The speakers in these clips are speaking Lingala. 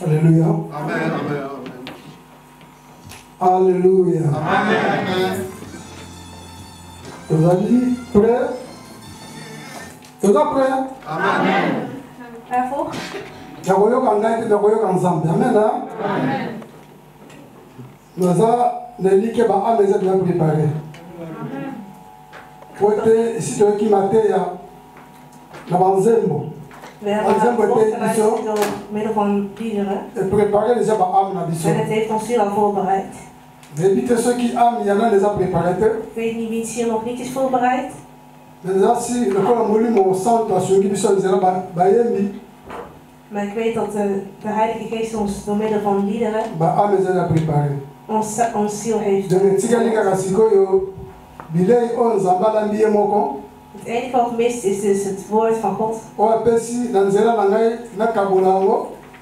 Alléluia. Amen, amen, amen. Alléluia. Amen. Vous allez prêts? Vous êtes prêts? Amen. Amen. Naza nelike ba ameza bien préparé. Pote ici de qui maté ya na banzembo. We hebben het voorbereid door middel van liederen. Et préparer déjà ba am na biso. En het heeft ons ziel al voorbereid. Débite ceux qui am y en a déjà préparé. Ik weet niet wie het ziel nog niet is voorbereid. Mais si le corps molimo santo asungi biso nzela ba yembi. Maar ik weet dat de Heilige Geest ons door middel van liederen Ba am déjà préparé. ons ziel heeft. Donc tigalika kasikoyo bilei on zambala mbiye moko. Het enige wat mist is dus het woord van God.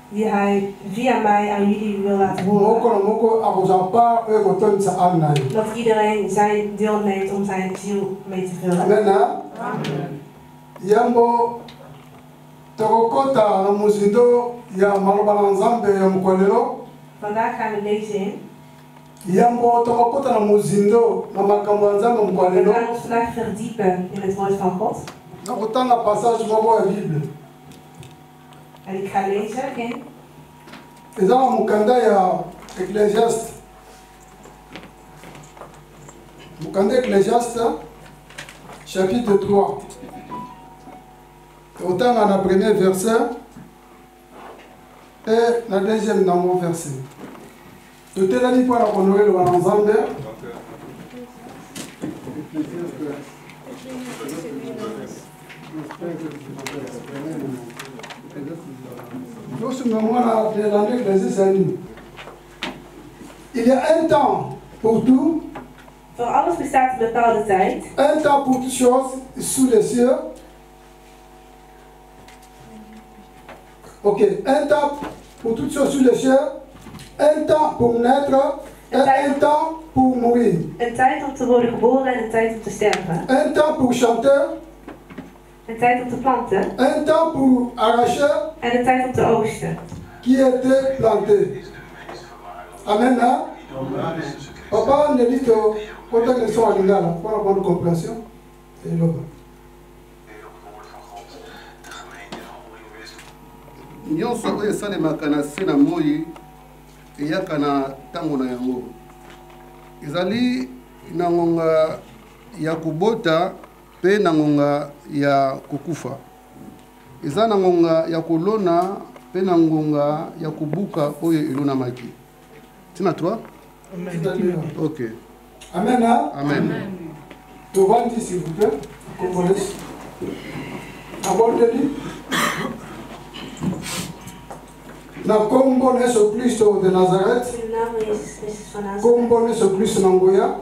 Die hij via mij aan jullie wil laten horen. Dat iedereen zijn deel neemt om zijn ziel mee te vullen. Amen. Yambo tokokota na muzindo ya malobala nzambe ya mukolelo. Vandaag gaan we lezen in. Yambo tokokota na muzindo na makambo nzambe mukolelo. We gaan ons vandaag verdiepen in het woord van God. Na kutanga passage moko ya Bible. En ik ga lezen in eza na mokanda ya Ecclésiaste. Mokanda Ecclésiaste, chapitre 3. Autant dans le premier verset et le deuxième dans mon verset. Tout est là pour la honorer le ensemble. Il y a un temps pour tout. Voor alles bestaat een bepaalde tijd. Un temps pour toutes choses sous les cieux. Ok, un temps pour toutes choses sous les cieux. Un temps pour naître et un temps pour mourir. Een tijd om te worden geboren en een tijd om te sterven. Un temps pour chanter. Een tijd om te planten. Un temps pour arracher. En een tijd om te oogsten. Qui était planté. Amen. Hein? Papa ne dit que quand ils sont à l'égard, pour la bonne compréhension, et l'homme. nyonso oyo esalemaka na se na moi eyaka na ntango na yango. Ezali na ngonga ya kobota mpe na ngonga ya kokufa. Eza na ngonga ya kolona mpe na ngonga ya kobuka oyo elonamaki. Tina 3? Ok. Amen. Hein? Amen. Devant dit s'il vous plaît, comprenez. Abordez-lui. Na kombo na Yesu Kristo de Nazareth. In de naam van Jezus Christus van Nazareth. Kombo na Yesu Kristo na Ngoya.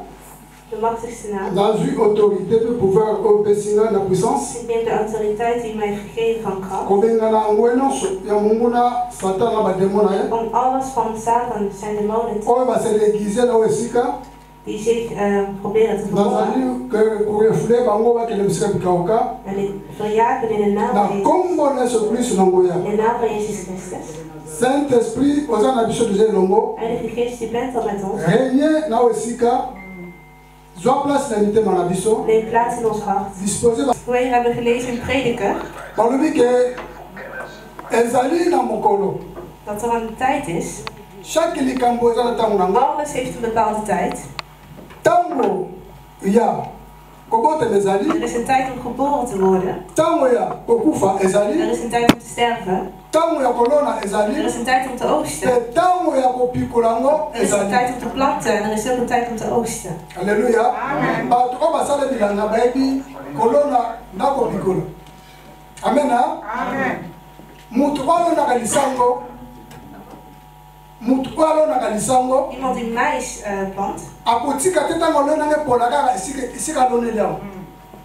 De machtigste naam. Dans une autorité de pouvoir opérer la puissance. Ik neem de autoriteit die mij gegeven van kracht. Kobenga na ngweno ya Mungu na Satan na bademona ye. Om alles van Satan, zijn demonen, Oyo ba se l'église na Wesika. die zich proberen te vervolgen. Nazali que pour refouler bango ba kele bisika bikauka. En ik verjaag in de naam Na van Jezus. kombo na Yesu Kristo na Ngoya. In de naam van Jezus Christus. Saint-Esprit, oza na biso de longo. Heilige Geest, u bent al met ons. Régner na Wesika. Zwa place na mitema na biso. Neem plaats in ons hart. Disposer. We hebben gelezen in Prediker Balobi ke ezali na mokolo. dat er een tijd is. Chaque likambo eza na ntango nango. Alles heeft een bepaalde tijd. Ntango ya kobotela ezali. Er is een tijd om geboren te worden. Ntango ya kokufa ezali. Er is een tijd om te sterven. Ntango ya kolona ezali. Er is een tijd om te oogsten. Pe ntango ya kopikola yango Er is een ezali. tijd om te planten en er is ook een tijd om te oogsten. Alleluya. Bato oyo basala bilanga bayebi kolona na kopikola. Amen. Mutu oyo alonaka lisango. Mutu oyo alonaka lisango. Iemand die mais plant, Akotika te ntango alonanga epola kaka esika aloneli yango.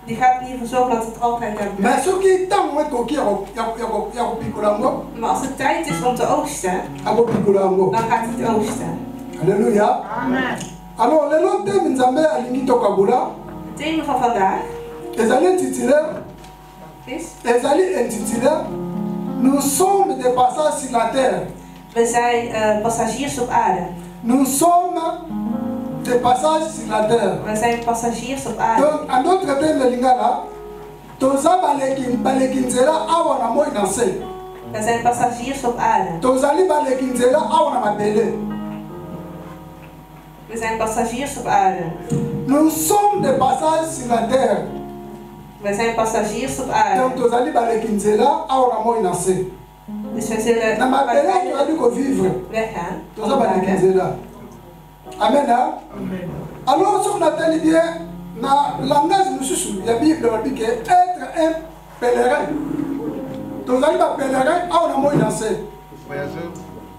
die gaat in ieder geval zorgen dat het altijd blijft. Mais soki ntango ekoki ya kopikola yango. Maar als het tijd is om te oogsten, Akopikola yango. dan gaat hij het oogsten. Alleluia. Alors lelo te Nzambe alingi tokabola. Het thema van vandaag Ezali intitulé. is: Ezali intitulé. Nous sommes des passages sur la terre. we zijn passagiers op aarde. Nous sommes des passages sur la terre. We zijn passagiers op aarde. Donc en d'autres termes lingala, toza baleki nzela awa na moi na se. We zijn passagiers op aarde. Tozali baleki nzela awa na mabele. We zijn passagiers op aarde. Nous sommes des passages sur la terre. We zijn passagiers op Donc aarde. tozali baleki nzela awa na moi na se. Dus we zullen Na mabele tozali kovivre. weggaan. Toza baleki nzela. Amen. Alors soki natali bien na langage mosusu ya Bible babi ke être un pèlerin. Tozali ba pèlerin awa na moi na se. Voyageur.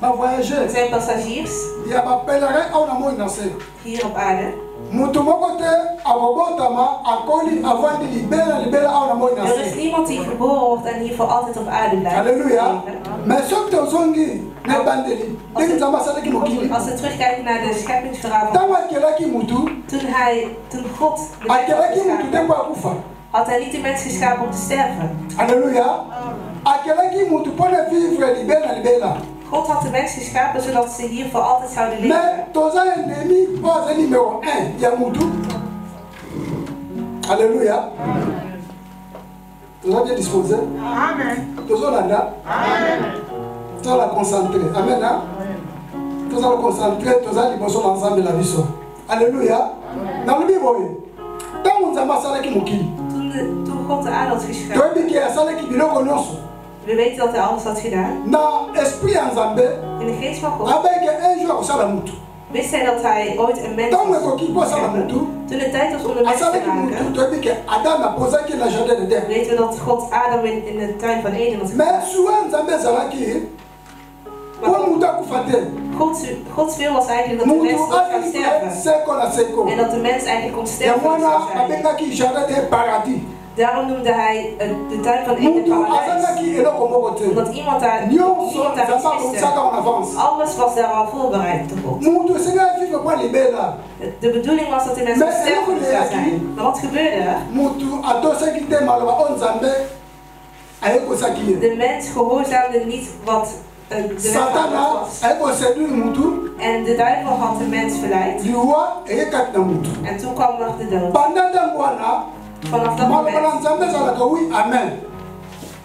Ba voyager. We zijn passagiers Ya ba pèlerin awa na moi na se. hier op aarde. Mutu moko te akobotama akoli avandi libela awa na moi na Er is se. niemand die geboren wordt en hier voor altijd op aarde blijft. Halleluja. Mais soki tozongi na ebandeli ndenge Nzambe asalaki mokili. Als we terugkijken naar de scheppingsverhaal van Ntango akelaki mutu, toen God de mens had akelaki mutu te geschapen, mpo akufa. had hij niet de mens geschapen om te sterven. Halleluja. Akelaki mutu mpo na vivre libela. God had de mens geschapen zodat ze hier voor altijd zouden leven. Mais toza ennemi oyo aza numéro 1 ya mutu. Alléluia. Vous êtes bien disposé? Amen. Tous là. Amen. Tous la concentrer. Amen. Tous la concentrer. Tous la liboso ensemble la vie. Alléluia. Dans le Bible, tant on a masala qui mukili. Toen God de aarde had Tu geschapen. as dit qu'il y a sala qui biloko nyonso. We weten dat hij alles had gedaan. Na esprit en Zambé, In de geest van God avec un jour sala mutu. wist hij dat hij ooit een mens Tant was. on qui peut sala mutu. Toen het tijd was om de mens Asala te qui mutu, maken, tu as dit que Adam a posé qui la jardin de Éden. weten we dat God Adam in de tuin van Eden had Mais gemaakt. souvent Zambé zala qui pour mutu akufate. Gods wil was eigenlijk dat de Mutu mens niet zou sterven. seko na seko. En dat de mens eigenlijk kon Ya sterven. mwana zou zijn. abengaki jardin de paradis. Daarom noemde hij de tuin van Eden Mutu paradijs. azalaki eloko moko te. Omdat iemand daar Nyonso niets Zamba wist. akotisaka en avance. Alles was daar al voorbereid door God. Mutu esenga vivre kwa libela. De bedoeling was dat de mens Maar sterven elke zou keer zijn. Maar wat gebeurde er? Mutu atosaki te maloba o Nzambe ayekosaki ye. De mens gehoorzaamde niet wat de wet van God Satana was. ayekoseduire mutu En de duivel had de mens verleid. liwa eyekati na mutu. En toen kwam nog de dood. Pendant ntango wana Vanaf dat maloba na moment Nzambe ezalaka wi amen.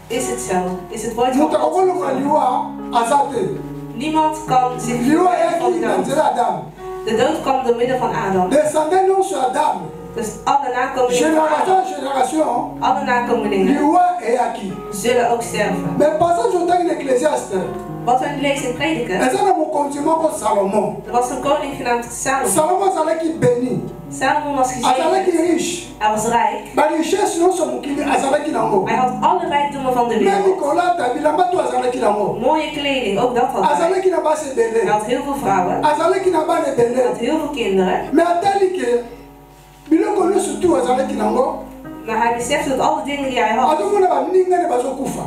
is het zo. Is het woord van Mutu God. akokolongola liwa aza te. Niemand kan zich Liwa bevrijden van eyaki de na dood. nzela Adam. De dood kwam door middel van Adam. Descendant nyonso ya Adam. Dus alle nakomelingen van Génération Adam, en génération alle nakomelingen liwa eyaki. zullen ook sterven. Mais passage otangi na Ecclésiaste Wat we lezen in Prediker, eza na mokonzi moko Salomon. er was een koning genaamd Salomo. Salomon azalaki béni. Salomo was Azalaki gezegend. riche. Hij was rijk. barichesse nyonso mokili azalaki nango. Hij had alle rijkdommen van de Me wereld. mikolata bilamba to azalaki nango. Mooie kleding, ook dat had hij. Azalaki na basi Hij ebele. had heel veel vrouwen. Azalaki na bana Hij had ebele. heel veel kinderen. Me atali ke biloko nyonso tu azalaki nango. Maar hij besefte dat alle dingen die hij had, azomona baningani bazokufa.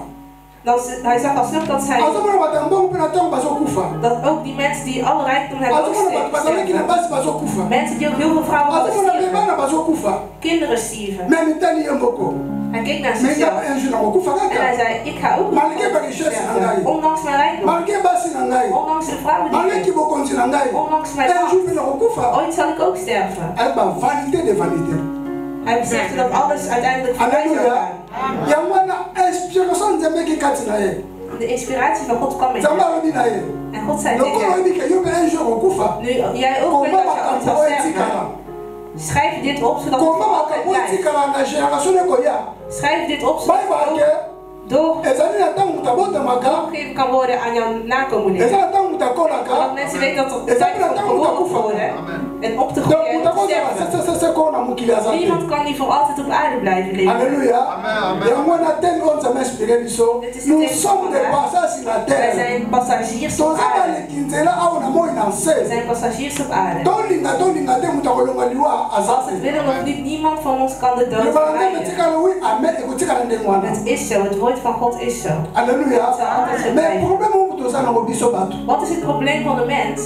hij zag als dat zij, azomona bato mbongo mpe na ntango bazokufa. dat ook die mensen die alle rijkdom hebben ook azomona bato bazalaki na sterven. basi bazokufa. Mensen die ook heel veel vrouwen hadden azomona mpe stierven. bana bazokufa. Kinderen stierven. me mitali ye moko. Hij keek naar me nga zichzelf un jour nakokufa en hij kaka. zei, ik ga ook malgré barichesse na ngai. ondanks mijn rijkdom, malgré basi na ngai. ondanks de vrouwen die malgré ik heb, kibokonzi na ngai. ondanks mijn un jour macht, mpe nakokufa. ooit zal ik ook sterven. ayeba vanité de vanité. Hij besefte dat alles uiteindelijk voorbij zou Alleluia. gaan. yango wana inspiration nzambe eki kati na ye. De inspiratie van God kwam in nzambe hem. alobi na ye. En God zei lokolo tegen hem, oyebi ke yo mpe un jour okokufa. nu jij ook weet koma dat je ooit makambo zal oyo sterven, etikala. schrijf dit op zodat het koma voor altijd makambo oyo blijft. etikala na génération ekoya. Schrijf dit op zodat bayeba het ke ook door ezali na ntango moto abotamaka. doorgegeven kan worden aan jouw nakomelingen. eza na ntango moto akolaka. Zodat mensen weten dat er ezali tijd na komt ntango moto geboren te akufa. worden en op te donc groeien en moto te akozala sterven. seseseko na mokili aza te. Niemand kan die voor altijd op aarde blijven leven. alleluya. Amen, amen. yango wana teme oyo nzambe inspire biso. Dit is de nous tekst sommes van des vandaag. passages sur la Wij terre. zijn passagiers op toza aarde. baleki nzela awa na moi na We nse. zijn passagiers op aarde. tolinga te moto akolonga liwa aza Als het willen of niet, niemand van ons kan de dood lebala nzambe vermijden. etikala wi amen ekotikala ndenge wana. Het is zo, het woord van God is zo. alleluya. Het zal altijd zo mais blijven. problème oyo moto oza nango biso bato. Wat is het probleem van de mens?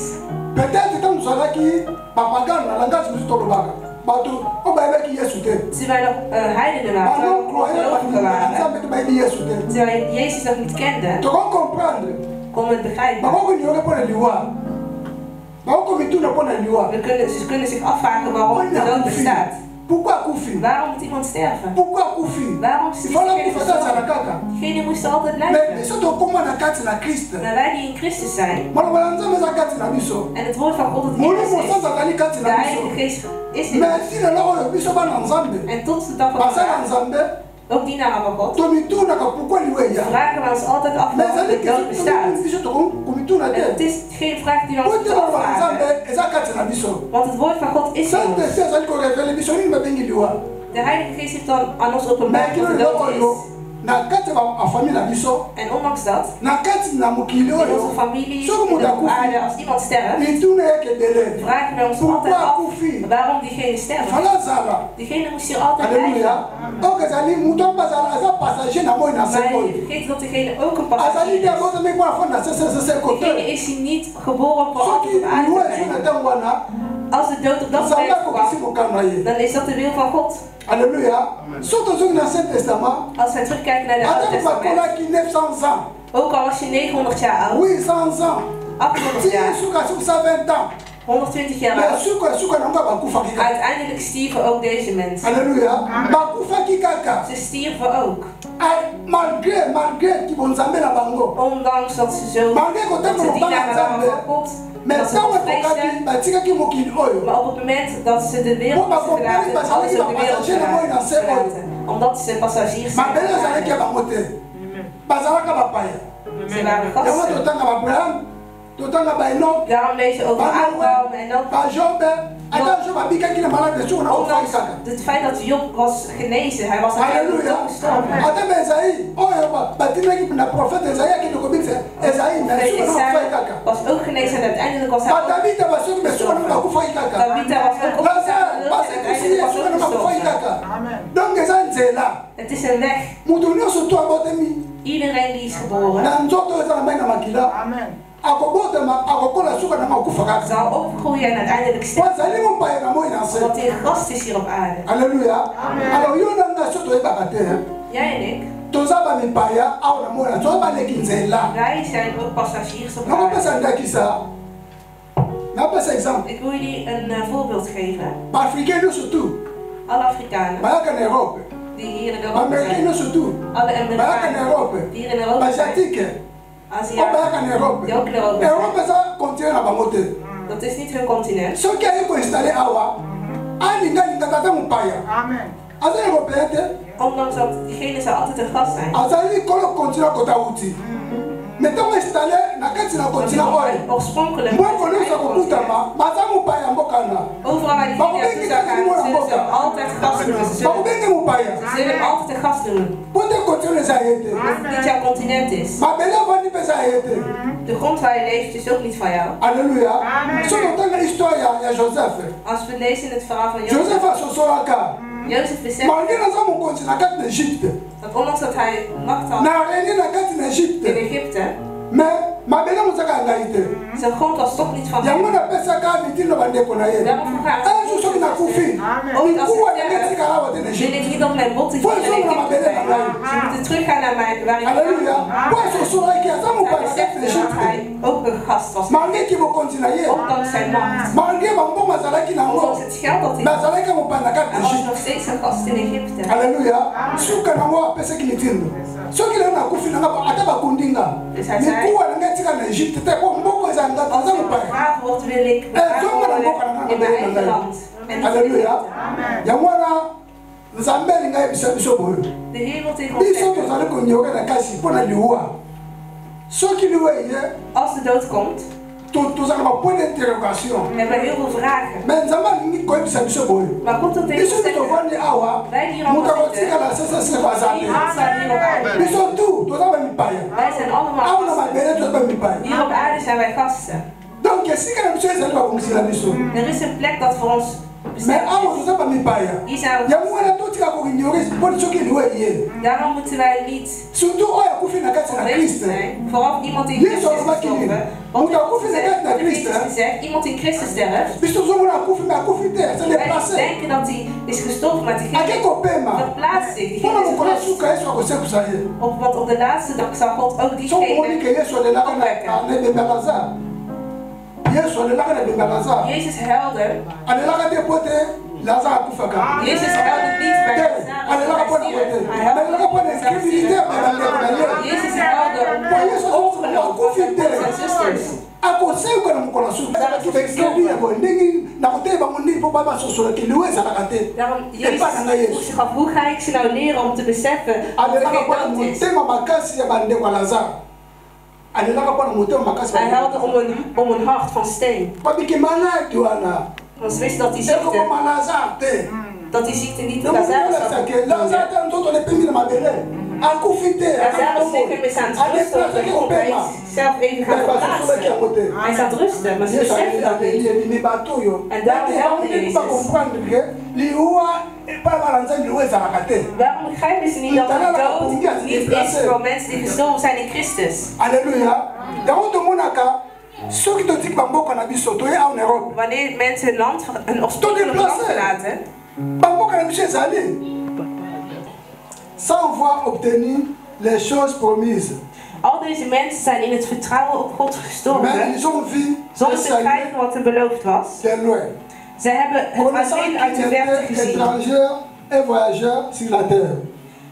peut-être ntango tozalaki bapagano na langage biso tolobaka bato oyo bayebaki yesu te. Toen wij nog heidenen waren, toen wij nog ongelovigen na waren, nzambe te bayebi yesu te. toen wij Jezus nog niet kenden, tokokomprendre konden we het begrijpen. bakokoniore mpo na liwa bakokomituna mpo na liwa. Ze kunnen zich afvragen waarom de dood bestaat. pourquoi akufi. Waarom moet iemand sterven? pourquoi akufi. Waarom is ifala diegene kufa tazala gestorven? kaka. Diegene moest altijd mais blijven. biso tokóma na kati na kriste. Maar wij die in Christus zijn, maloba na nzambe eza kati na biso. en het woord van God het in molimo ons mosantu is, azali kati de na Heilige biso. Geest is in mais ons. ti lelo oyo biso bana nzambe En tot de dag van baza na vandaag, nzambe ook dienaren van God, tomitunaka pourkui liwa eya. vragen we ons altijd af mais waarom ezali de dood bestaat. biso tokomituna En het te. is geen vraag die we po ons te moeten maloba na afvragen, nzambe eza kati na biso. want het woord van God is in saint ons. esprit azali korevele biso nini babengi liwa. De Heilige Geest heeft dan aan ons mais openbaard kino wat de lelo dood oyo is. na kati ya bafamille na biso En ondanks dat, na kati na mokili in oyo onze familie, soki en moto op aarde, akufi als iemand sterft, mituna yeke ebele. vragen we ons pourquoi altijd af akufi. waarom diegene sterft. fala zala. Diegene moest hier altijd alleluya. blijven. oyo ezali moto aza passager na moi na se Maar je oyo. vergeet dat diegene ook een azali passagier te is. abotami mpo afanda sesesese Diegene kote. is hier niet geboren voor soki altijd op aarde liwa te ezwi na blijven. ntango wana Als de dood op dat nzambe moment akokisi kwam, mokano na ye. dan is dat de wil van God. alleluya. soki tozongi na ancien testament Als wij terugkijken naar de Oude atako Testament, bakolaki 900 ans ook al was je 900 jaar oud, 800 ans 800 ti jaar, suka soki 120 ans 120 jaar Mais oud. suka na nga bakufa kika. Uiteindelijk stierven ook deze mensen. Alléluia. Bakufa kikaka. Ze stierven ook. Malgré kibonzambe na bango. Ondanks dat ze zo Malgré dat ze dienaren waren van God. Mais Dat ze ntango God vreesden. ekokaki batikaki mokili oyo. Maar op het moment dat ze de wereld moesten verlaten, hadden ze ook de wereld verlaten. Omdat ze passagiers zijn. mabele ezalaki ya bango te bazalaka bapaya Ze waren yango gasten. totanga babraham totanga baenok Daarom lees je over Abraham en ook bajobe ata job abikaki na malade suku na ondanks kofakisaka het feit dat Job was genezen, hij was uiteindelijk Alléluia. gestorven. Ata ba Esaïe oyo batindaki na prophète Esaïe akende kobikisa Esaïe na suku na kofaki kaka Was ook genezen en uiteindelijk was hij ook badavita basoki me suku na bakufaki kaka Tabitha was ook lazare opgestaan en basekusiye uiteindelijk was suku ook na bakufaki gestorven. kaka donc eza nzela Het is een weg. moto nyonso to abotemi Iedereen die is geboren na nzoto eza na mai na makila akobotama akokola suka na makufa kaka zal opgroeien en uiteindelijk sterven. wazali mopaya na moi na se Want hij gast is hier op aarde. alleluya alors yo na nga so toyebaka te Jij en ik, toza bamipaya awa na moi na toza baleki nzela wij zijn ook passagiers op aarde. nakopesa ndakisa napesa exemple Ik wil jullie een voorbeeld geven. baafricain nyonso tu Alle Afrikanen bayaka na europe die hier in Europa baamericain zijn. nyonso tu Alle bayaka na Amerikanen europe die hier in Europa zijn. baasiatike o Aziaten bayaka na europe die ook in Europa zijn. europe eza continent na bango te Dat is niet hun continent. soki aye koinstalle awa alingaalingaka aza mopaya aza européen te Ondanks dat diegenen zou altijd een gast zijn. azali kolo continent kota uti me ntango installe na kati na continent oyo Oorspronkelijk mbongo nyonso akokutama baza mopaya mbokana overal waar die video naartoe zou gaan, zullen ze altijd gast doen. Ze bakobenge mopaya zullen hem altijd een gast doen. po te continent eza ye te Omdat het niet jouw continent is. mabele avandi mpe eza ye te De grond waar je leeft is ook niet van jou. alleluya so totanga histoire ya joseph Als we lezen in het verhaal van Jozef. joseph asosolaka Jozef beseft malgré naza mokonzi na kati na egypte dat ondanks dat hij macht had na renie na kati na in egypte Egypte, mais mabele mozaka ya ngai te zijn grond was toch niet van yango hem. napesaka mitindo bandeko na ye Daarom vroeg hij aan un jour soki nakufi Ooit als mikuwa ik yango sterf, etikala awa te na wil egypte ik niet dat mijn botten hier in Egypte zijn. Ze moeten teruggaan naar mij waar ik alleluya po asosolaki aza Hij mopaya na kati na besefte dat egypte hij ook een gast was. malgré kibokonzi na ye Ondanks zijn macht. malgré bambongo azalaki nango Ondanks het geld dat hij had. bazalaki mopaya na kati na Hij was egypte nog steeds een gast in Egypte. alleluya suka nango apesaki mitindo soki lelo nakufi nanga ata bakundi nga Dus hij zei, mikuwa nanga etika na egypte te po mbongo eza nga als aza ik mopaya begraven word, wil ik begraven worden in mijn eigen land. En niet in alleluya Egypte. yango wana nzambe alinga yebisa biso boyo De hemel tegen ons biso zegt, tozali konyoka na kasi mpo na liwa soki liwa eye als de dood komt, tozala bapoint d'interrogation hebben we heel veel vragen. me nzambe alingi koyebisa biso boyo Maar God wil tegen biso ons mpe zeggen, tovandi awa wij die hier moto allemaal zitten, akotikala seseseko aza te niemand staat hier op aarde. biso tu toza bamipaya Wij zijn allemaal awa na gasten. mabele toza bamipaya Hier op aarde zijn wij gasten. donc esika na biso ezali bakongisela biso Er is een plek dat voor ons me bestemd awa is. toza bamipaya Hier zijn we yango gasten. wana totika koignore mponi soki liwa eye Daarom moeten wij niet surtout oyo akufi na kati na onwetend kriste zijn. Vooral iemand die in Jezus Christus is alobaki nini? gestorven. Want Moet akufi na kati na de Christus, Christus hè? gezegd, iemand die in Christus sterft, biso tozomona akufi me akufi te se wij déplace denken dat hij is gestorven, maar ake diegene kopema verplaatst zich. mpona Diegene is mokolo gerust. suka yesu akosekusa ye Want op de laatste dag zal God ook so omoni ke diegene yesu alelaka na ebembe ya lazare yesu alelaka na ebembe ya lazare Jezus huilde. alelaka te po te lazare akufaka Jezus huilde niet bij te Lazarus alelaka toen mpo hij na stierf. kote Hij huilde alelaka mpo na voor zijn incriminité ya bandeko na ye Jezus huilde po yesu akufi te zijn zusters. akoseuka na mokolo suka ya boye ndenge na koteya bango ndenge mpo babasosolaki liwa ezalaka te Daarom epa na ngai Jezus yesu zich af, hoe ga ik ze nou leren om te beseffen dat er alelaka geen mpo na dood is? motema makasi ya bandeko ya lazare alelaka mpo na motema makasi Hij huilde om een hart van steen. babiki maladi wana Want ze wisten dat die ziekte, ekokoma lazare te dat die ziekte niet Lazarus had. namomolasake lazare te nzoto lepembi na mabele akufi te Lazarus zeker mis aan het rusten op de grond. Hij is zelf even gaan basosolaki verplaatsen. yango te Hij staat rusten, maar ze yesu beseffen dat niet. ebimi bato oyo En daarom helpt Jezus. bakomprendre ke liwa epai balanza liwa ezalaka te Waarom begrijpen ze niet dat de dood niet is voor mensen die gestorven zijn in Christus? alleluya yango tomonaka soki totiki bamboka na biso toye awa na europe Wanneer mensen hun oorspronkelijke land verlaten, bamboka na biso ezali sans voir obtenir les choses promises Al deze mensen zijn in het vertrouwen op God gestorven, zonder te krijgen wat er beloofd was. Ze hebben het alleen uit de verte gezien.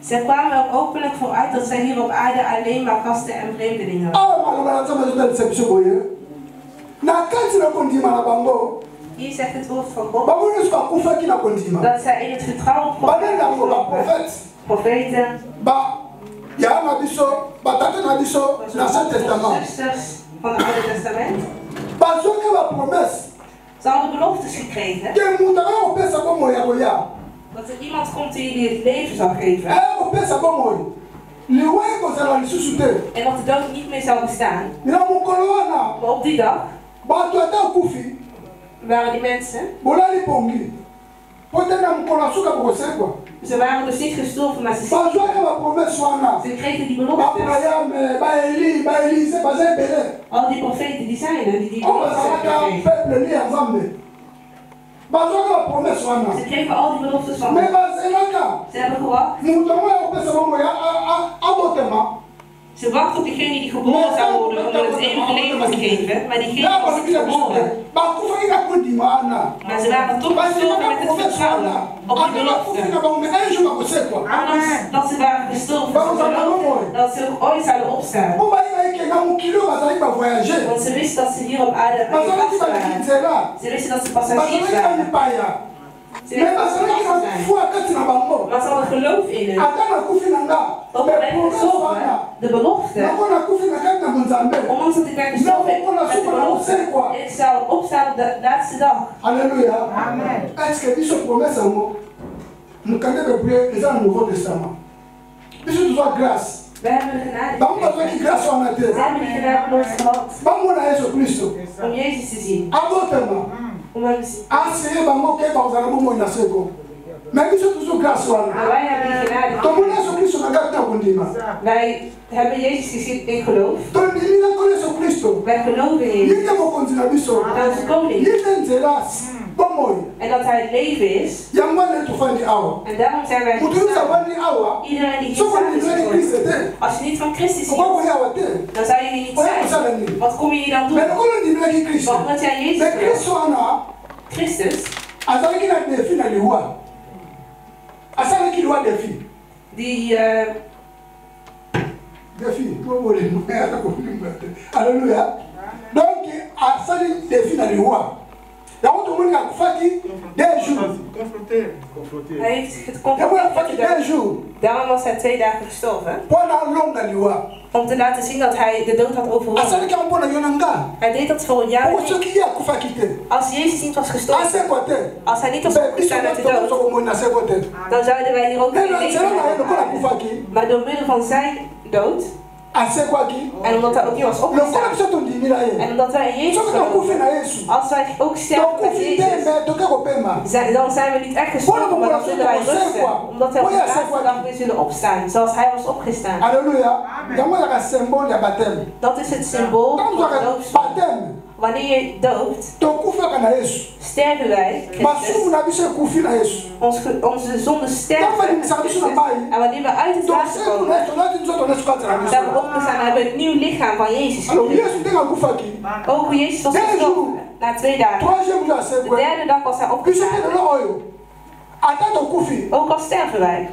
Ze kwamen er openlijk voor uit dat zij hier op aarde alleen maar gasten en vreemdelingen waren. Hier zegt het woord van God dat zij in het vertrouwen op God profeten, zusters van het Oude Testament. Ze hadden beloftes gekregen dat er iemand komt die het leven zal geven. En dat de dood niet meer zou bestaan. Maar op die dag waren die mensen, ze waren dus niet gestorven, maar ze kregen die beloftes. Al die profeten die zijn er, die beloftes hebben gekregen. Ze kregen al die beloftes van God. Ze hebben gewacht. Ze wachten op diegene die geboren zou worden om het eeuwige leven te geven, maar diegene was niet geboren. Maar ze waren toch gestorven met het vertrouwen op die belofte. Ondanks dat ze waren gestorven, dat ze ook ooit zouden opstaan. Want ze wisten dat ze hier op aarde vast waren. Ze wisten dat ze passagiers waren. Ze wisten dat ze zijn. Maar ze hadden geloof in het. Op het leven gestorven, de belofte. Ondanks dat ik werd gestorven met de belofte, ik zou opstaan op de laatste dag. Halleluja. Amen. Est-ce que dit ce promesse à moi? Nous connaissons les ans Nouveau Testament. Puis je dois grâce. We hebben genade. We hebben die genade nooit gehad. Om Jezus te zien. Om hem te zien. Mais wij hebben die genade. Wij hebben Jezus gezien in geloof. Wij geloven in Jezus. Dat is koning. En dat hij het leven is. En daarom zijn wij iedereen die hier staat is gekomen. Als je niet van Christus ziet, dan zou je hier niet zijn. Wat kom je hier dan doen? Want omdat jij Jezus bent. Christus. Die Alléluia. Donc, asali défi na liwa. Daarom tout le monde a fait des jours. Hij heeft het confronteerd. Daarom was hij 2 dagen gestorven. Om te laten zien dat hij de dood had overwonnen. Hij deed dat voor jou. Als Jezus niet was gestorven, als hij niet was opgestaan uit de dood, dan zouden wij hier ook geen leven hebben. Maar door middel van zijn dood, en omdat hij ook niet was opgestaan, en omdat wij in Jezus geloven, als wij ook sterven met Jezus, dan zijn we niet echt gestorven, maar dan zullen wij rusten. Omdat wij op de laatste dag weer zullen opstaan, zoals hij was opgestaan. Halleluja. Dat is het symbool van de doopsel. Wanneer je doopt, sterven wij, onze zonde sterven. En wanneer we uit het water komen, zijn we opgestaan en hebben een nieuw lichaam van Jezus gekregen. Ook hoe Jezus was gestorven, na 2 dagen. De 3e dag was hij opgestaan. Ook al sterven wij,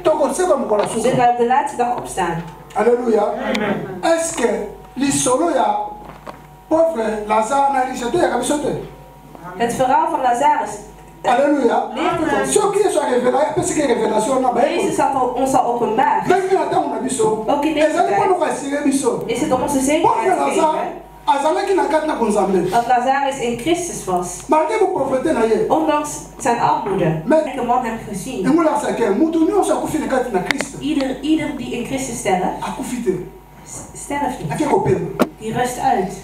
zullen wij op de laatste dag opstaan. Alléluia. Est-ce que l'isolo ya pauvre Lazare na richete ya kabisote? Het verhaal van Lazarus. Alléluia. Jezus had ons al openbaar. Ook in deze tijd is het om onze zekerheid te geven dat Lazarus in Christus was. Ondanks zijn armoede. Elke man heeft gezien. Ieder die in Christus sterft niet. Die rust uit.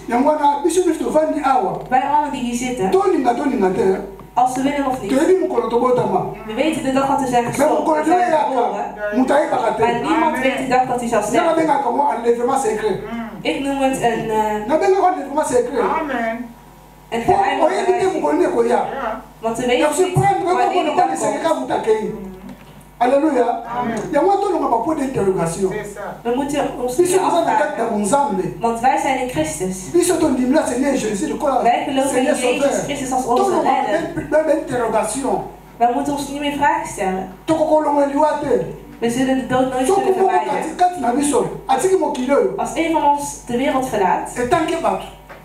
Wij allen die hier zitten, als we willen of niet, we weten de dag dat we zijn gestorven, maar niemand weet de dag dat hij zal sterven. Ik noem het een geheim. Want we weten niet wanneer die dag komt. Alléluia. Il y a moi tout le point d'interrogation. We moeten ons niet afvragen, want wij zijn in Christus. Wij geloven in Jezus Christus als onze redder. Wij moeten ons niet meer vragen stellen. We zullen de dood nooit kunnen vermijden. Als een van ons de wereld verlaat,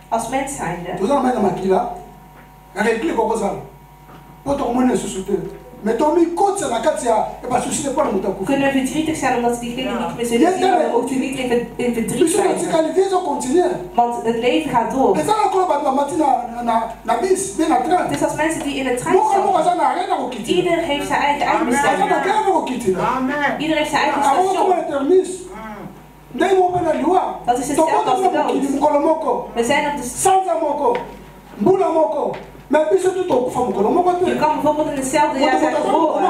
als mens zijnde, kunnen we verdrietig zijn omdat diegenen niet meer zullen zien, maar ook niet in verdriet zijn. Want het leven gaat door. Het is als mensen die in de trein zitten. Ieder heeft zijn eigen eindbestemming. Ieder heeft zijn eigen station. Dat is hetzelfde als de dood. We zijn op de je kan bijvoorbeeld in hetzelfde jaar zijn geboren,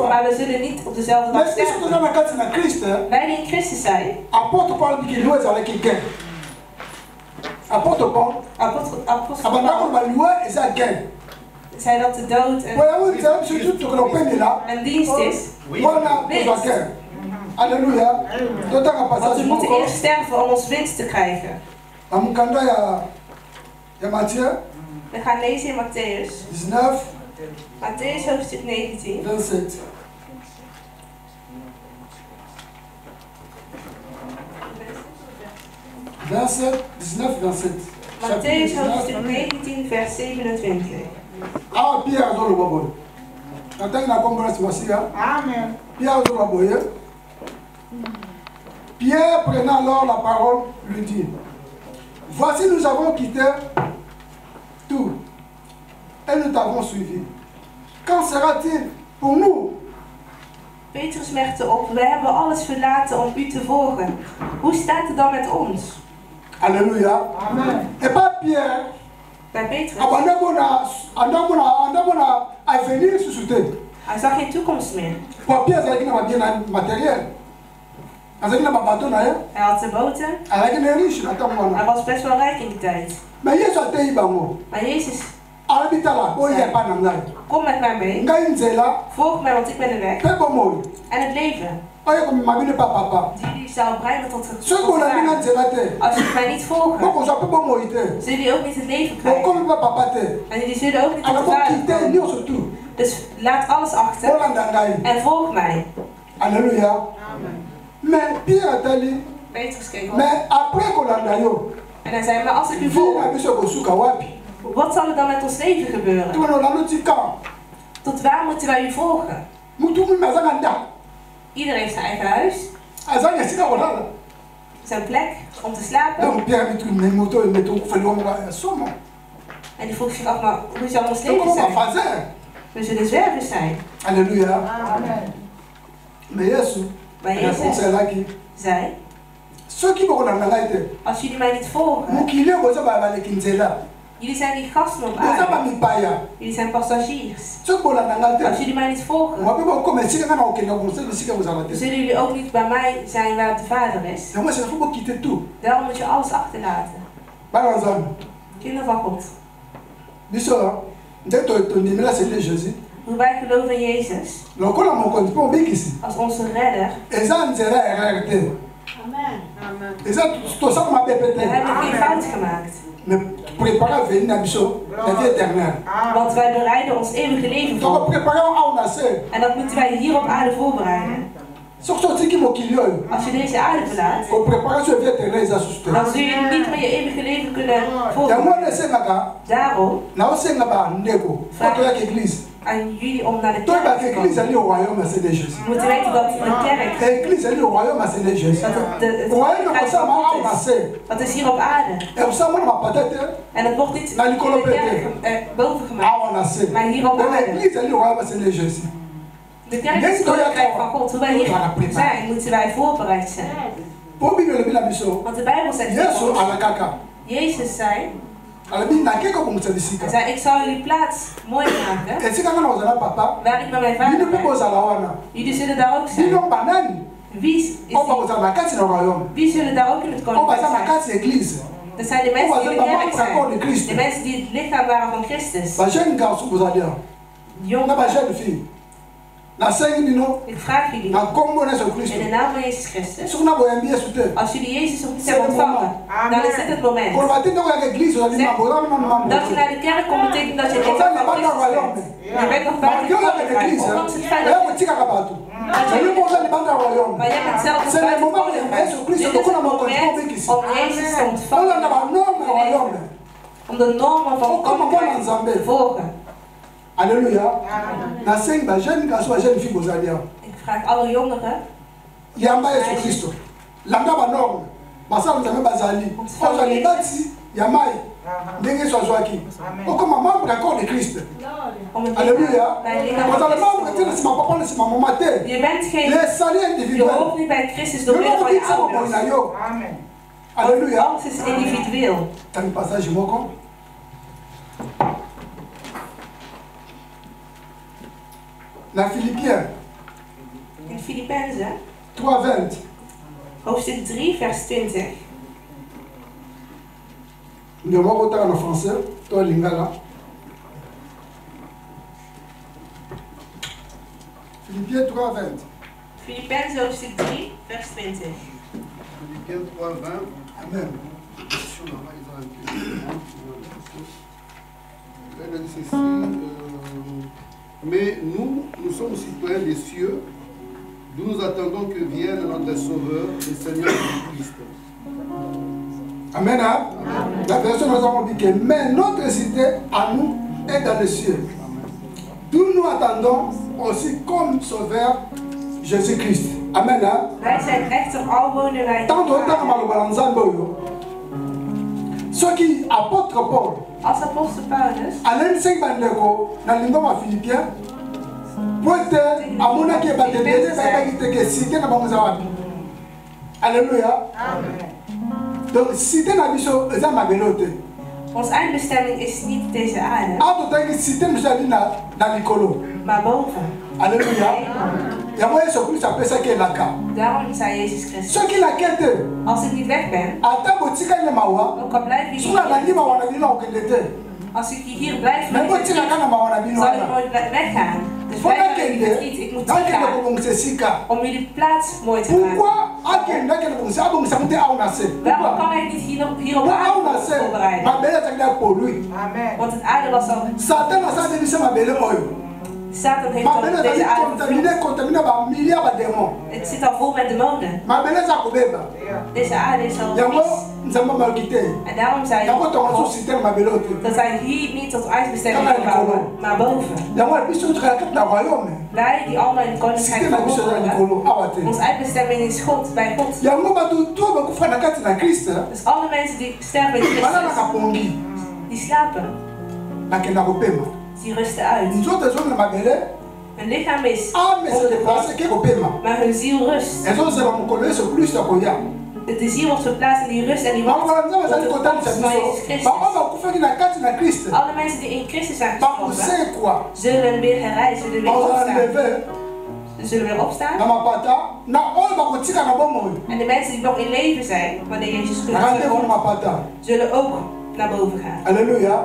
maar we zullen niet op dezelfde dag sterven. Wij die in Christus zijn. Apostel Paul zei dat de dood een dienst is. Halleluja. Want we moeten eerst sterven om ons winst te krijgen. We gaan lezen in Matthäus. 19. Matthäus hoofdstuk 19. 27. Matthäus hoofdstuk 19 vers 27. Ah, Pierre zo lobo. Nataka na conference wasia. Amen. Pierre zo lobo. Pierre prenant alors la parole lui dit: Voici, nous avons quitté tout et nous t'avons suivi. Quand sera-t-il pour nous? Petrus merkte op: we hebben alles verlaten om u te volgen. Hoe staat het dan met ons? Alléluia. Amen. Et pas Pierre. Bij Petrus. Hij zag geen toekomst meer. Hij had zijn boten. Hij was best wel rijk in die tijd. Maar Jezus. Kom met mij mee. Volg mij, want ik ben de weg. En het leven. Die zou brengen tot het als jullie mij niet volgen, zullen jullie ook niet het leven krijgen. En jullie zullen ook niet tot de vader komen. Dus laat alles achter en volg mij. Halleluja. Petrus keek op. En hij zei: maar als ik u volg, wat zal er dan met ons leven gebeuren? Tot waar moeten wij u volgen? Iedereen heeft zijn eigen huis. Zijn plek om te slapen. En die vroeg zich af: maar hoe zal ons leven zijn? We zullen zwervers zijn. Halleluja. Amen. Maar Jezus zei: als jullie mij niet volgen, jullie zijn niet gasten op aarde. Jullie zijn passagiers. Als jullie mij niet volgen, zullen jullie ook niet bij mij zijn waar de Vader is. Daarom moet je alles achterlaten. Kinderen van God. Hoe wij geloven in Jezus als onze redder. Amen. We hebben geen fout gemaakt. Want wij bereiden ons eeuwige leven voor. En dat moeten wij hier op aarde voorbereiden. Als je deze aarde verlaat, dan zul je niet meer je eeuwige leven kunnen voorbereiden. Daarom vraag ik aan jullie om naar de kerk te komen. We moeten weten dat de kerk, dat is hier op aarde. En het wordt niet in de kerk boven gemaakt, maar hier op aarde. De kerk is het koninkrijk van God. Hoe wij hier zijn, moeten wij voorbereid zijn. Want de Bijbel zegt: Jezus zei: hij zei: ik zal jullie plaats mooi maken. Waar ik met mijn vader ben. Jullie zullen daar ook zijn. Wie zullen daar ook in het koninkrijk zijn? Dat zijn de mensen die in de kerk zijn. De mensen die het lichaam waren van Christus. Jongen Ik vraag jullie, in de naam van Jezus Christus, als jullie Jezus nog niet hebben ontvangen, dan is dit het moment. Dat je naar de kerk komt betekent dat je lid van Christus bent. Je bent nog buiten het koninkrijk, ondanks het feit dat je... Maar jij bent zelf nog buiten het koninkrijk. Dit is het moment om Jezus te ontvangen. Om de normen van het koninkrijk te volgen. Alléluia. Ik vraag alle jongeren. Yamba Yesu Christo. Langa ba norme. Basala nzambe bazali. Ozali bati yamai. Ndenge swazwaki. Okoma membre d'accord de Christ. Alléluia. Ozali membre tena sima papa na sima mama te. Je bent geen. Le salut individuel. Je hoort niet bij Christus door middel van je ouders. Amen. Alléluia. Alles is individueel. Tan passage moko. La Philippiens. In Filippenzen. 3:20. Hoofdstuk 3, vers 20. Nous allons retarder en français. Toi, Lingala. Philippiens 3:20. Filippenzen hoofdstuk 3, vers 20. Philippiens 3:20. Amen. Elle dit ceci, mais nous sommes citoyens des cieux, d'où nous attendons que vienne notre Sauveur, le Seigneur Jésus-Christ. Amen. La version nous avons dit que mais notre cité à nous est dans les cieux. D'où nous attendons aussi comme Sauveur Jésus-Christ. Amen. Wij zijn echter al wonen wij. Tant autant malobala nzambe oyo. Ceux qui apôtre Paul. Als apostel Paulus. Alain sing bandeko na lingoma Philippiens. Poete amona ke batete ba ke cité na bango zawapi. Alléluia. Amen. Donc cité na biso eza mabelote. Onze eindbestemming is niet deze aarde. Auto cité mjali na likolo. Maar boven. Alléluia. Yamo Yesu Christus apesa ke laka. Daarom zei Jezus Christus. Ce qui la quête. Als ik niet weg ben. Ata botika ile mawa. Ook al blijf je hier. Suna ndima wana bino okendete. Als ik hier blijf, zal ik nooit weggaan. Dus blijf niet. Ik moet gaan om jullie plaats mooi te maken. Waarom kan hij niet hier op aarde voorbereiden? Amen. Want het aarde was al... Satan heeft al deze aarde. Het zit al vol met demonen. Deze aarde is al vies. En daarom zei hij dat hij hier niet tot eindbestemming kan bouwen, maar boven. Wij die allemaal in het koninkrijk van God horen, onze eindbestemming is God, bij God. Dus alle mensen die sterven in Christus, die slapen. Die rusten uit. Hun lichaam is maar hun ziel rust. De ziel wordt verplaatst in die rust en die wacht op de komst van Jezus Christus. Alle mensen die in Christus zijn gestorven, zullen weer herrijzen, zullen weer opstaan. Ze zullen weer opstaan. En de mensen die nog in leven zijn, wanneer Jezus Christus komt, zullen ook naar boven gaan. Halleluja.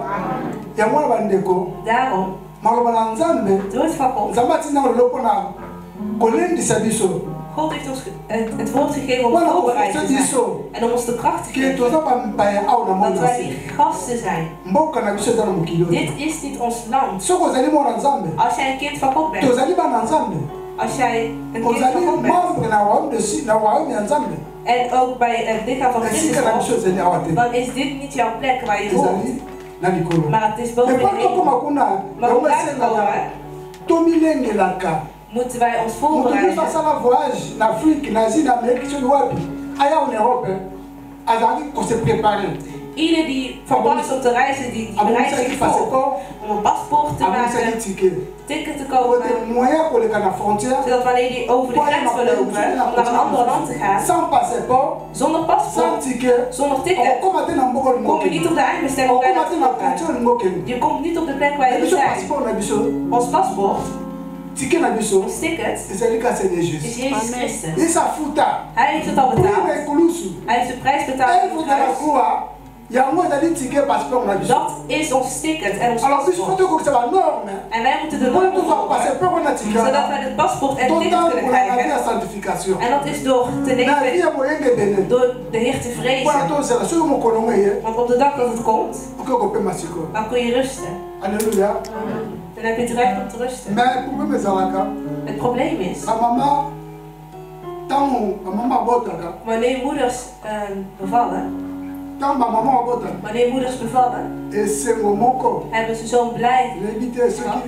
Daarom, door het van God, God heeft ons het woord gegeven om voorbereid te zijn en om ons de kracht te geven dat wij die gasten zijn. Dit is niet ons land. Als jij een kind van God bent, als jij een kind van God bent en ook bij het lichaam van Christus hoort, dan is dit niet jouw plek waar je hoort, maar het is boven de hemel. Maar om daar te komen, moeten wij ons voorbereiden. Ieder die van plan is om te reizen, die bereidt zich voor om een paspoort te maken, ticket te kopen, zodat wanneer die over de grens wil lopen om naar een ander land te gaan, zonder paspoort, zonder ticket, kom je niet op de eindbestemming bij naartoe. Je komt niet op de plek waar je wil zijn. Ons paspoort, ons ticket is Jezus Christus. Hij heeft het al betaald. Hij heeft de prijs betaald. Dat is ons ticket en ons paspoort. En wij moeten de normen volgen, zodat wij het paspoort en ticket kunnen krijgen. En dat is door te leven, door de Heer te vrezen. Want op de dag dat het komt, dan kun je rusten. Halleluja. Dan heb je het recht om te rusten. Het probleem is, wanneer moeders bevallen, hebben ze zo'n blijdschap.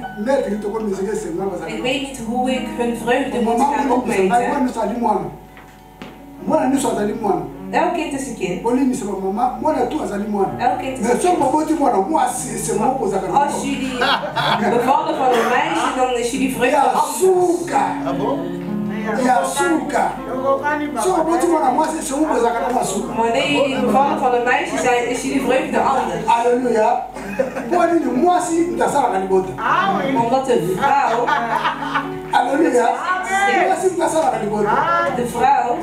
Ik weet niet hoe ik hun vreugde moet gaan opmeten. Elk kind is een kind. Elk kind is een kind. Als jullie bevallen van een meisje, dan is jullie vreugde anders. Wanneer jullie bevallen van een meisje zijn, is jullie vreugde anders. Halleluja. Omdat de vrouw,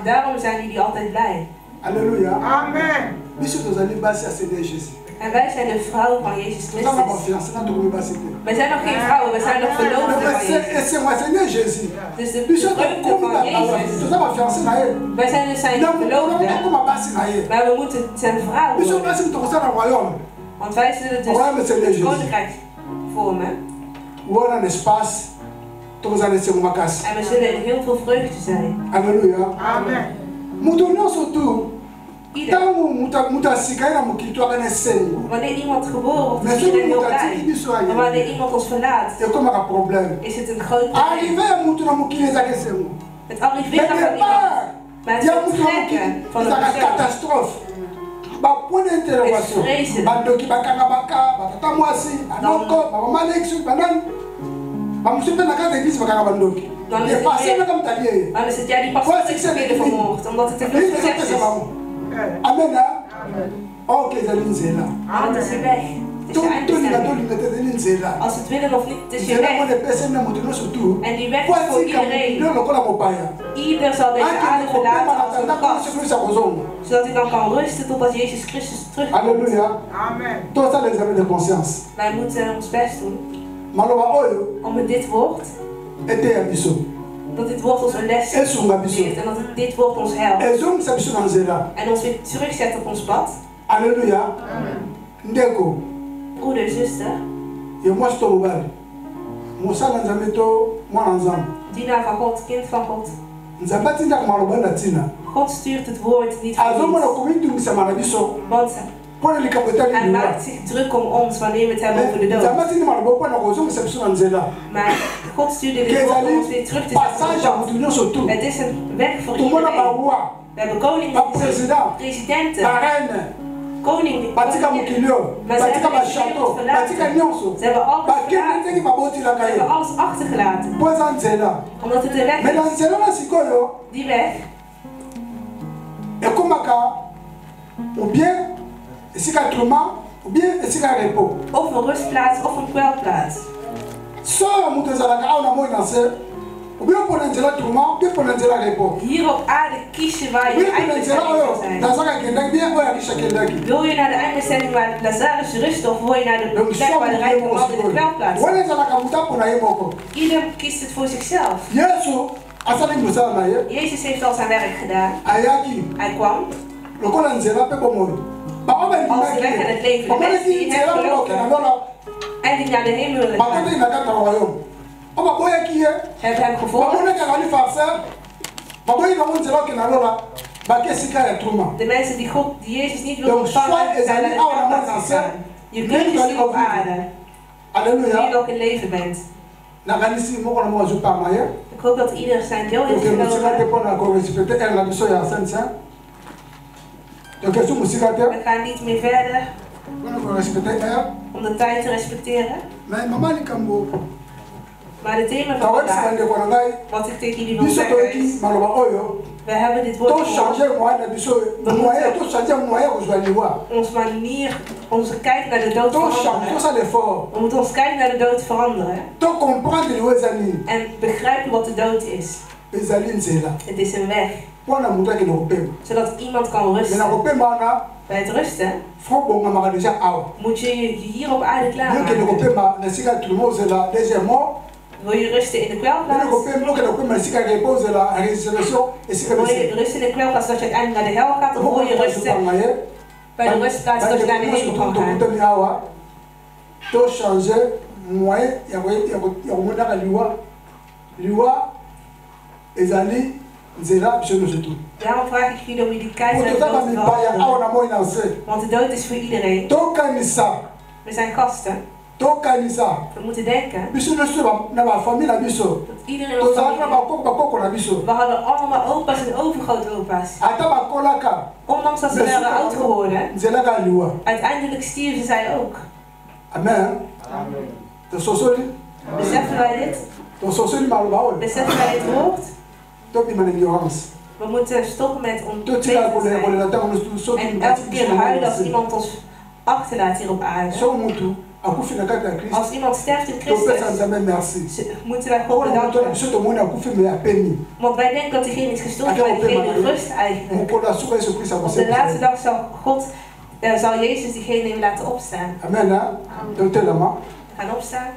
daarom zijn jullie altijd blij. Halleluja. Amen. En wij zijn de vrouw van Jezus Christus. Wij zijn nog geen vrouwen, wij zijn nog verloofden van Jezus. Dus de vreugde van Jezus. Wij zijn dus zijn verloofden, maar we moeten zijn vrouw worden. Want wij zullen dus het koninkrijk vormen. En we zullen in heel veel vreugde zijn. Halleluja. Amen. Wanneer iemand geboren wordt, is iedereen heel blij. En wanneer iemand ons verlaat, is het een groot probleem. Het arriveren van iemand, maar het vertrekken van een persoon is vreselijk. Dan is het jij die pas weer vermoord, omdat het te veel succes is. Amen. Oké, dat is nzela. Maar het is je weg. Het is je eindbestemming. Als we het willen of niet, het is je weg. En die weg is voor iedereen. Ieder zal deze aarde verlaten als een gast, zodat hij dan kan rusten totdat Jezus Christus terugkomt. Halleluja. Amen. Wij moeten ons best doen om met dit woord, dat dit woord ons een les geeft en dat dit woord ons helpt en ons weer terugzet op ons pad. Halleluja. Ndeko. Broeder, zuster. Dienaar van God, kind van God. God stuurt het woord niet voor niets. Want hij maakt zich druk om ons wanneer we het hebben over de dood. Maar God stuurde dit woord om ons weer terug te zetten. Het is een weg voor iedereen. We hebben koningen, presidenten, koningen, maar ze hebben alles achtergelaten. Omdat het een weg is. Die weg. Of een rustplaats of een kwelplaats. Hier op aarde kies je waar je eindbestemming wil zijn. Wil je naar de eindbestemming waar Lazarus rust of wil je naar de plek waar de rijke man in de kwelplaats is? Ieder kiest het voor zichzelf. Jezus heeft al zijn werk gedaan. Hij kwam. Als de weg en het leven, de mensen die in hem geloven en die naar de hemel willen gaan, hebben hem gevolgd. De mensen die Jezus niet willen ontvangen, zijn naar de kwelplaats gegaan. Je kunt dus niet op aarde, wie je ook in leven bent. Ik hoop dat ieder zijn deel heeft genomen. We gaan niet meer verder om de tijd te respecteren. Maar het thema van vandaag, wat ik tegen jullie wil zeggen is, we hebben dit woord gehoord. Onze kijk naar de dood veranderen. We moeten ons kijk naar de dood veranderen. En begrijpen wat de dood is. Het is een weg. Zodat iemand kan rusten. Bij het rusten moet je hier op aarde klaarmaken. Wil je rusten in de kwelplaats? Wil je rusten in de kwelplaats dat je uiteindelijk naar de hel gaat? Of wil je rusten bij de rustplaats dat je naar de hemel kan gaan? Daarom vraag ik jullie om jullie kijken naar de dood te veranderen. Want de dood is voor iedereen. We zijn gasten. We moeten denken dat iedereen in onze familie. We hadden allemaal opa's en overgrootopa's. Ondanks dat ze waren oud geworden, uiteindelijk stierven zij ook. Amen. Beseffen wij dit? Beseffen wij dit woord? We moeten stoppen met onwetend zijn. En elke keer huilen als iemand ons achterlaat hier op aarde. Als iemand sterft in Christus, moeten wij God bedanken. Want wij denken dat diegene is gestorven, maar diegene rust eigenlijk. Op de laatste dag zal Jezus diegene laten opstaan. Amen. We gaan opstaan.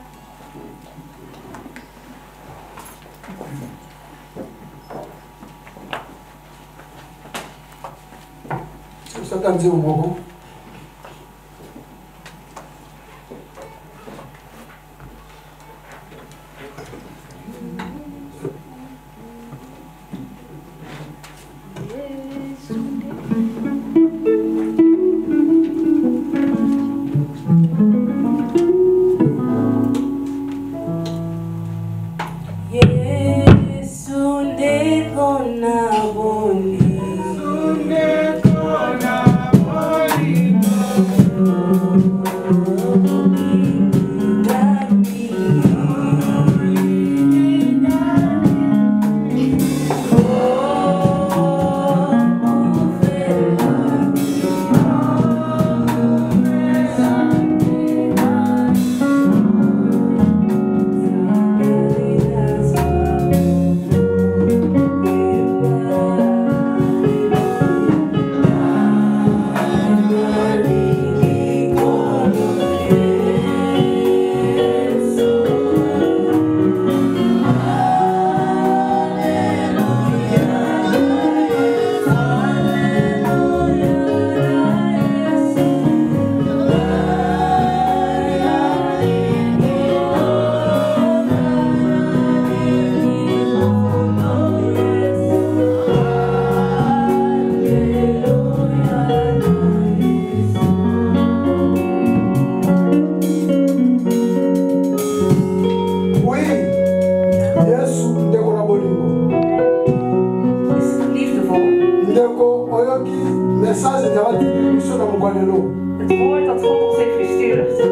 Het woord dat God ons heeft gestuurd.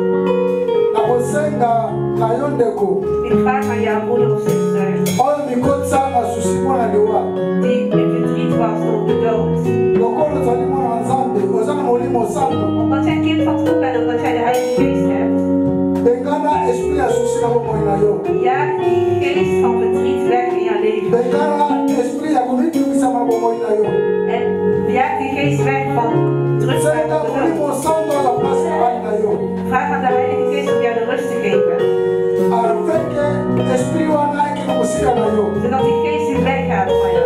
Ik vraag aan jouw broeder of zuster die in verdriet was door de dood. Omdat jij kind van God bent, omdat jij de Heilige Geest hebt. Ja, die geest van verdriet weg in jouw leven. En ja, die geest weg van druk bij de dood. Vraag aan de Heilige Geest om jou de rust te geven. Zodat die geest weer weggaat van jou.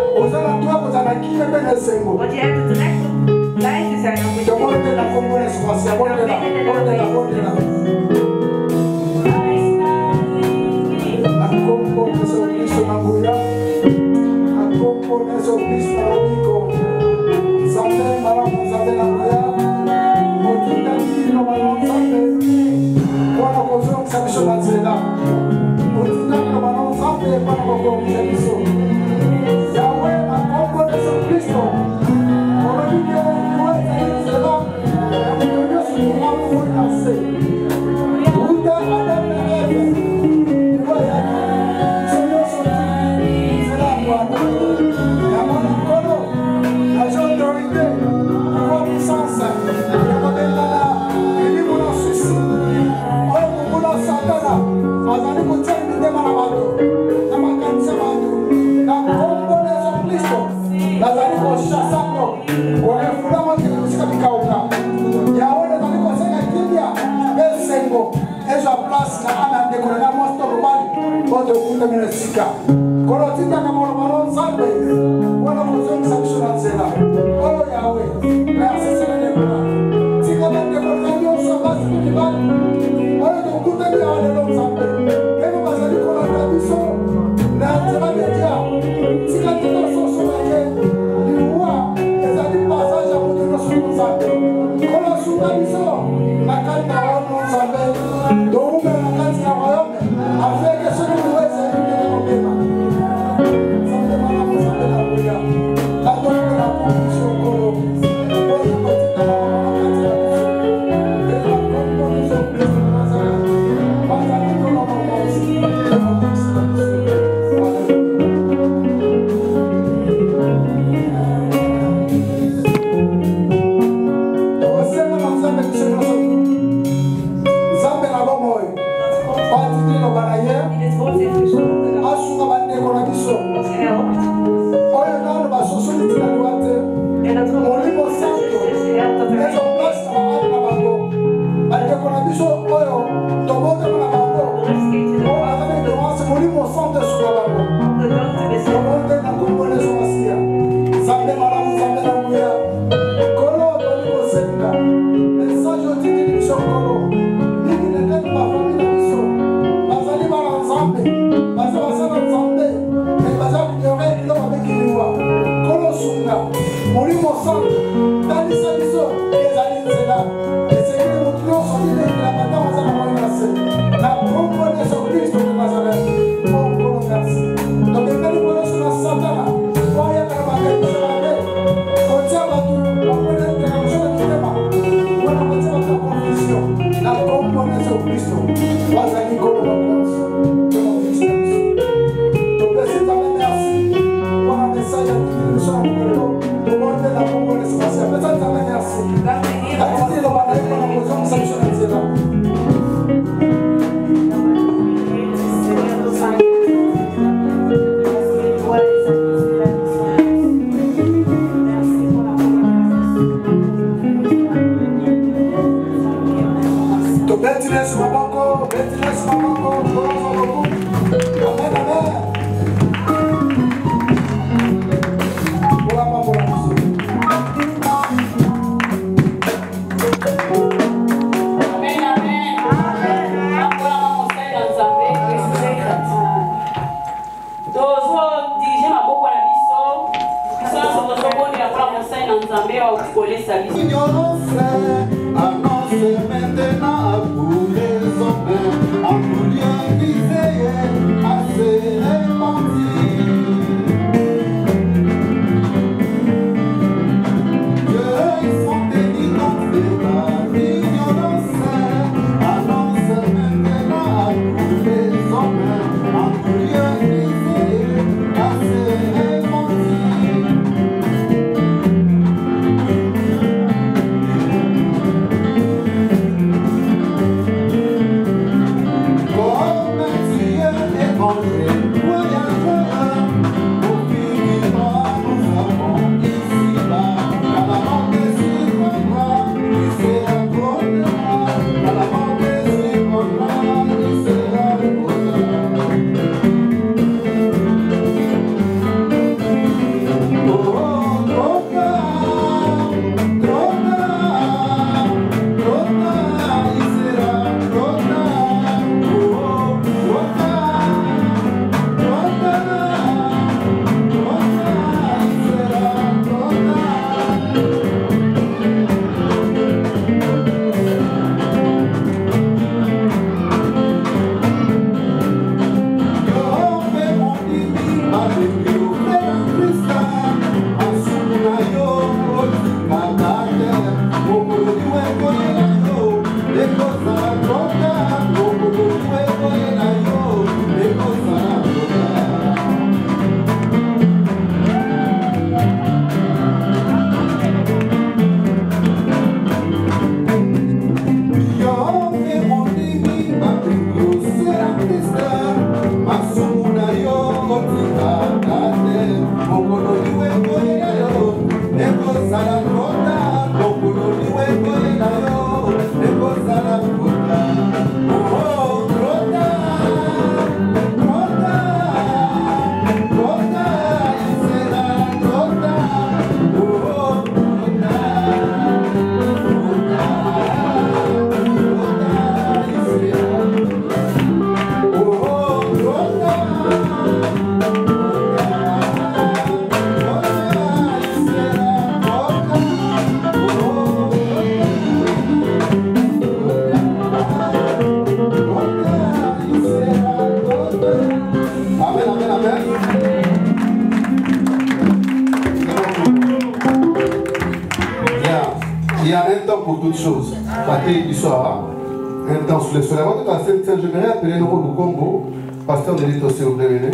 Want je hebt het recht om blij te zijn over je Nazareth. grâce na ana ndekona mosto robali boto kunda mina sika kolo tinda kama robalon salve wana mozoni sabishona nzela oh yawe merci Seigneur tika bende kona ndio sabasi kibali oyo dokuta ni ale lo salve ebo bazali kona kabiso na teba media tika tika soso yake ni wa ezali passage à moto no so salve kolo sunga biso na kanta ono salve donc na kanta royaume avec ce que nous Oh, Paté Bissora, un temps sous les soleils. Avant tout, j'aimerais appeler le Congo, pasteur de l'État, s'il vous plaît.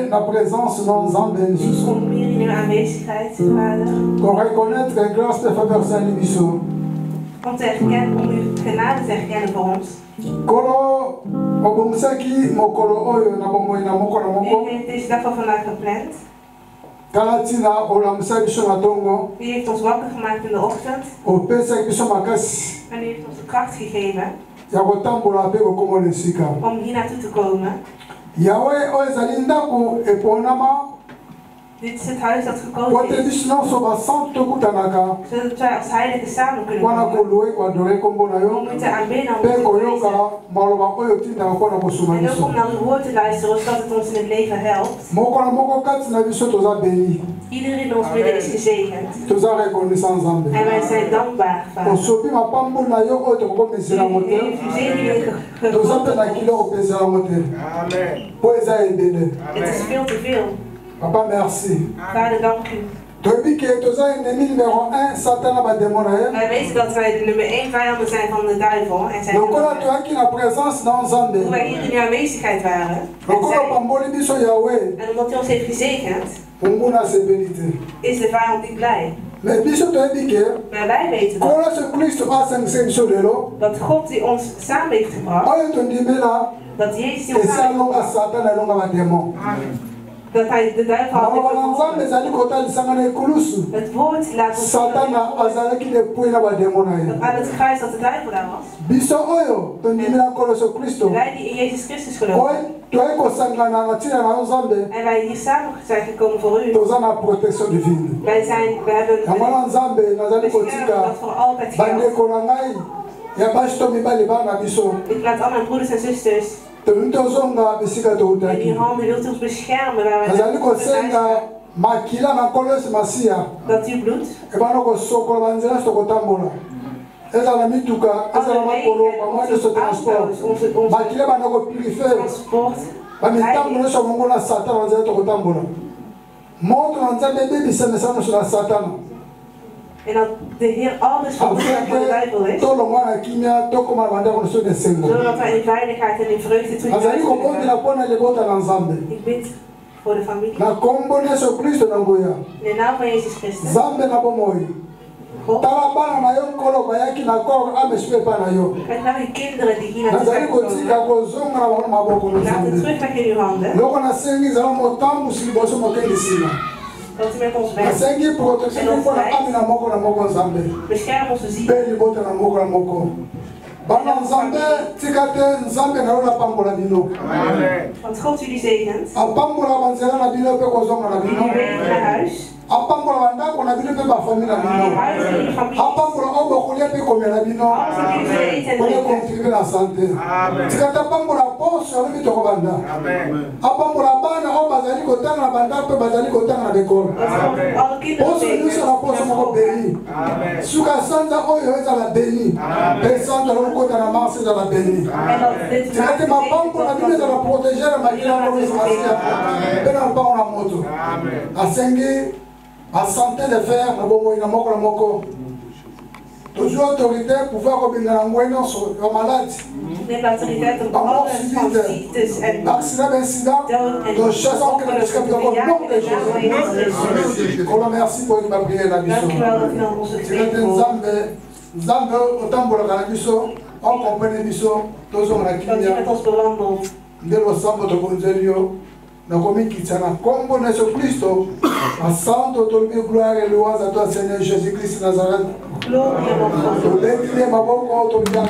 La présence dans Zambé. Pour reconnaître la grâce de faveur Salibiso. Om te herkennen, om uw genade te herkennen voor ons. Kolo, obomsaki mokolo oyo na bomoy na mokolo moko. U heeft deze dag van vandaag gepland. Kalatina olamsa biso na tongo. U heeft ons wakker gemaakt in de ochtend. Opesa biso makasi. En u heeft ons de kracht gegeven. Ya kotambola pe kokomo lesika. Om hier naartoe te komen. Yahweh oyo ezali ndako eponama. Dit is het huis dat gekozen is. Zodat wij als heiligen samen kunnen komen. Om u te aanbidden, om u te prijzen. En ook om naar uw woord te luisteren, zodat het ons in het leven helpt. Iedereen in ons midden is gezegend. En wij zijn dankbaar, Vader. U heeft uw zegeningen gegeven. Het is veel te veel. Papa, merci. Vader, dank u. Wij weten dat wij de nummer 1 vijanden zijn van de duivel. En zijn hoe wij hier in uw aanwezigheid waren. En omdat u ons heeft gezegend, is de vijand niet blij. Maar wij weten dat God die ons samen heeft gebracht, dat Jezus die ons samen heeft gebracht, dat hij de duivel had het woord laat ons dat aan het kruis dat de duivel daar was. Wij die in Jezus Christus geloven, En wij hier samen zijn gekomen voor u. We hebben bescherming dat voor altijd geldt. Ik laat al mijn broeders en zusters in uw handen, wilt u ons beschermen waar we zijn. Dat uw bloed en dat de Heer alles van de duivel is, zodat wij in veiligheid en in vreugde terug Ik bid voor de familie. In de naam van Jezus Christus. God. Kijk naar uw kinderen die hier naartoe zijn gekomen. Laat het terug weg in uw handen. Dat u met ons bent. En ons leidt. Bescherm onze ziel. Want God jullie zegent. Jullie wegen naar huis. La santé de faire, toujours autorité, pouvoir revenir en moyen sur les malades. Merci pour une prière la mission. Nzambe otambola kana biso, on comprend biso, tozo na kimia. Ndelo sambo to konzelio. Na komikitsa na kombo na Yesu Kristo, asante tolbi gloire et louange à toi Seigneur Jésus-Christ Nazareth. Gloire à ton nom. Maboko tolbi na